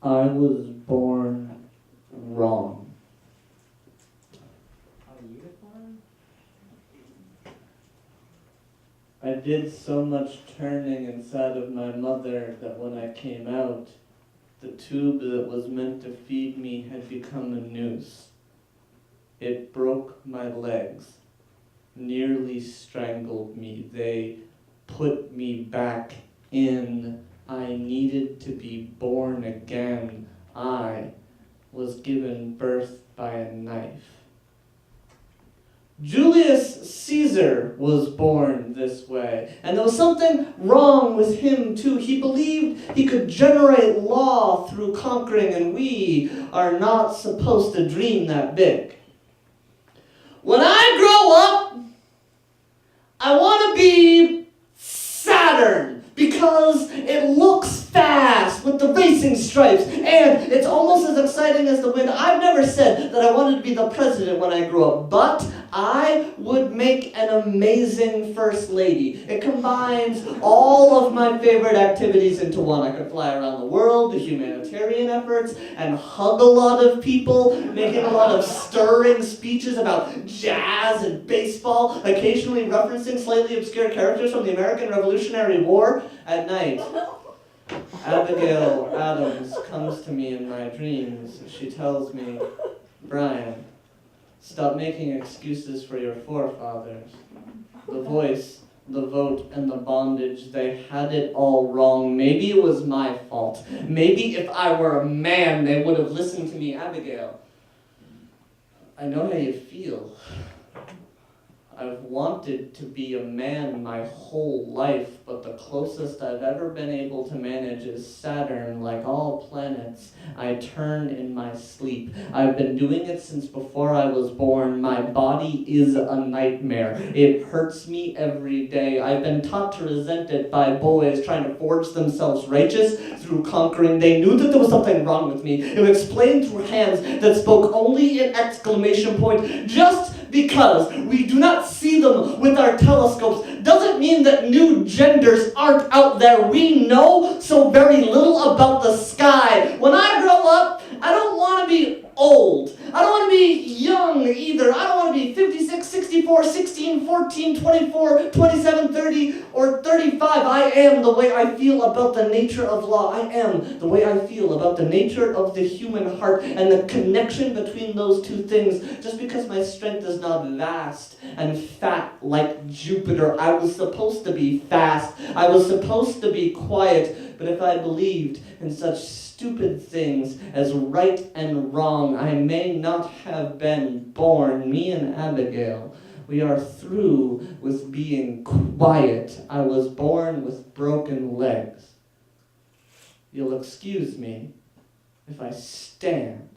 I was born wrong. How are you born? I did so much turning inside of my mother that when I came out, the tube that was meant to feed me had become a noose. It broke my legs, nearly strangled me. They put me back in. I needed to be born again. I was given birth by a knife. Julius Caesar was born this way, and there was something wrong with him too. He believed he could generate law through conquering, and we are not supposed to dream that big. When I grow up, I want to be Saturn, because it looks fast with the racing stripes, and it's almost as exciting as the wind. I've never said that I wanted to be the president when I grew up, but I would make an amazing first lady. It combines all of my favorite activities into one. I could fly around the world, do humanitarian efforts, and hug a lot of people, making a lot of stirring speeches about jazz and baseball, occasionally referencing slightly obscure characters from the American Revolutionary War. At night, Abigail Adams comes to me in my dreams. She tells me, "Brian, stop making excuses for your forefathers. The voice, the vote, and the bondage, they had it all wrong. Maybe it was my fault. Maybe if I were a man, they would have listened to me." Abigail, I know how you feel. I've wanted to be a man my whole life, but the closest I've ever been able to manage is Saturn. Like all planets, I turn in my sleep. I've been doing it since before I was born. My body is a nightmare. It hurts me every day. I've been taught to resent it by boys trying to forge themselves righteous through conquering. They knew that there was something wrong with me. It was explained through hands that spoke only in exclamation point. Just because we do not see them with our telescopes doesn't mean that new genders aren't out there. We know so very little about the sky. When I grow up, I don't want to be old. I don't want to be young either. I don't want to be 56, 64, 16, 14, 24, 27, 30, or 35. I am the way I feel about the nature of law. I am the way I feel about the nature of the human heart and the connection between those two things. Just because my strength is not vast and fat like Jupiter, I was supposed to be fast. I was supposed to be quiet. But if I believed in such stupid things as right and wrong, I may not have been born. Me and Abigail, we are through with being quiet. I was born with broken legs. You'll excuse me if I stand.